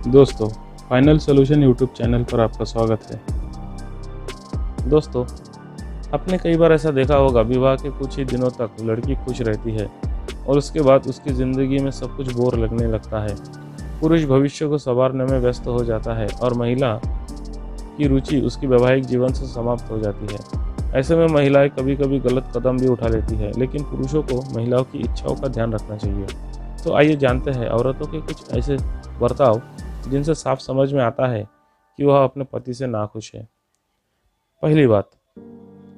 दोस्तों, final solution YouTube channel पर आपका स्वागत है। दोस्तों, आपने कई बार ऐसा देखा होगा, विवाह के कुछ ही दिनों तक लड़की खुश रहती है और उसके बाद उसकी ज़िंदगी में सब कुछ बोर लगने लगता है। पुरुष भविष्य को संवारने में व्यस्त हो जाता है और महिला की रुचि उसकी वैवाहिक जीवन से समाप्त हो जाती है। ऐसे में महिलाएं कभी कभी गलत कदम भी उठा लेती है, लेकिन पुरुषों को महिलाओं की इच्छाओं का ध्यान रखना चाहिए। तो आइए जानते हैं औरतों के कुछ ऐसे बर्ताव जिनसे साफ समझ में आता है कि वह अपने पति से नाखुश है। पहली बात,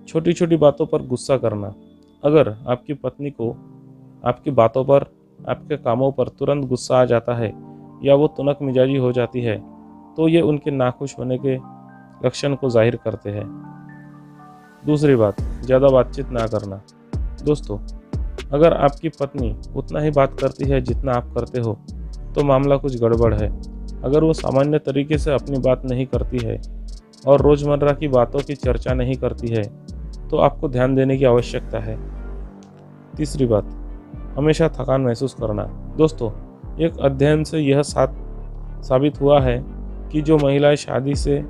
छोटी छोटी बातों पर गुस्सा करना। अगर आपकी पत्नी को आपकी बातों पर, आपके कामों पर तुरंत गुस्सा आ जाता है या वो तुनक मिजाजी हो जाती है, तो ये उनके नाखुश होने के लक्षण को जाहिर करते हैं। दूसरी बात, ज़्यादा बातचीत ना करना। दोस्तों, अगर आपकी पत्नी उतना ही बात करती है जितना आप करते हो, तो मामला कुछ गड़बड़ है। अगर वो सामान्य तरीके से अपनी बात नहीं करती है और रोज़मर्रा की बातों की चर्चा नहीं करती है, तो आपको ध्यान देने की आवश्यकता है। तीसरी बात, हमेशा थकान महसूस करना। दोस्तों, एक अध्ययन से यह साबित हुआ है कि जो महिलाएं शादी से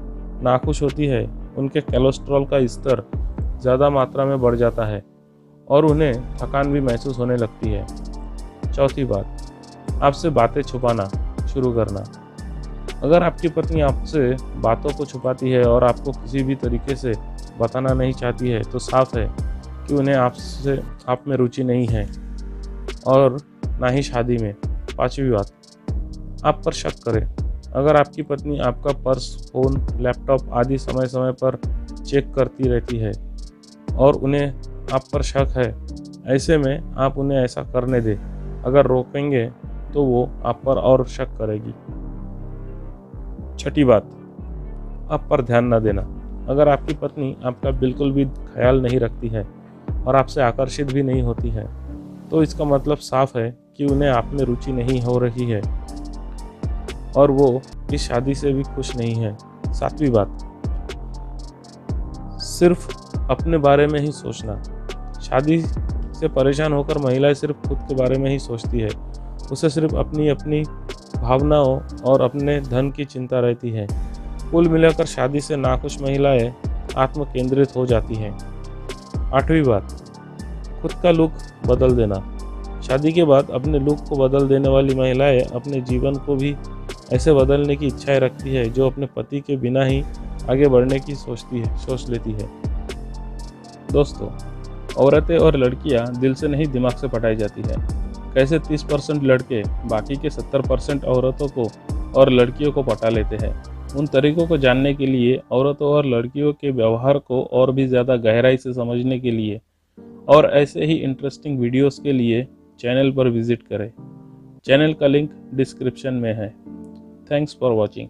नाखुश होती है, उनके कोलेस्ट्रॉल का स्तर ज़्यादा मात्रा में बढ़ जाता है और उन्हें थकान भी महसूस होने लगती है। चौथी बात, आपसे बातें छुपाना शुरू करना। अगर आपकी पत्नी आपसे बातों को छुपाती है और आपको किसी भी तरीके से बताना नहीं चाहती है, तो साफ है कि उन्हें आप में रुचि नहीं है और ना ही शादी में। पांचवी बात, आप पर शक करें। अगर आपकी पत्नी आपका पर्स, फ़ोन, लैपटॉप आदि समय समय पर चेक करती रहती है और उन्हें आप पर शक है, ऐसे में आप उन्हें ऐसा करने दें। अगर रोकेंगे तो वो आप पर और शक करेगी। छठी बात, आप पर ध्यान न देना। अगर आपकी पत्नी आपका बिल्कुल भी ख्याल नहीं रखती है और आपसे आकर्षित भी नहीं होती है, तो इसका मतलब साफ है कि उन्हें आप में रुचि नहीं हो रही है और वो इस शादी से भी खुश नहीं है। सातवीं बात, सिर्फ अपने बारे में ही सोचना। शादी से परेशान होकर महिलाएं सिर्फ खुद के बारे में ही सोचती है। उसे सिर्फ अपनी अपनी भावनाओं और अपने धन की चिंता रहती है। कुल मिलाकर शादी से नाखुश महिलाएं आत्म केंद्रित हो जाती हैं। आठवीं बात, खुद का लुक बदल देना। शादी के बाद अपने लुक को बदल देने वाली महिलाएं अपने जीवन को भी ऐसे बदलने की इच्छाएं रखती है जो अपने पति के बिना ही आगे बढ़ने की सोच लेती है। दोस्तों, औरतें और लड़कियां दिल से नहीं दिमाग से पटाई जाती है। कैसे 30% लड़के बाकी के 70% औरतों को और लड़कियों को पटा लेते हैं। उन तरीकों को जानने के लिए, औरतों और लड़कियों के व्यवहार को और भी ज़्यादा गहराई से समझने के लिए और ऐसे ही इंटरेस्टिंग वीडियोस के लिए चैनल पर विजिट करें। चैनल का लिंक डिस्क्रिप्शन में है। Thanks for watching.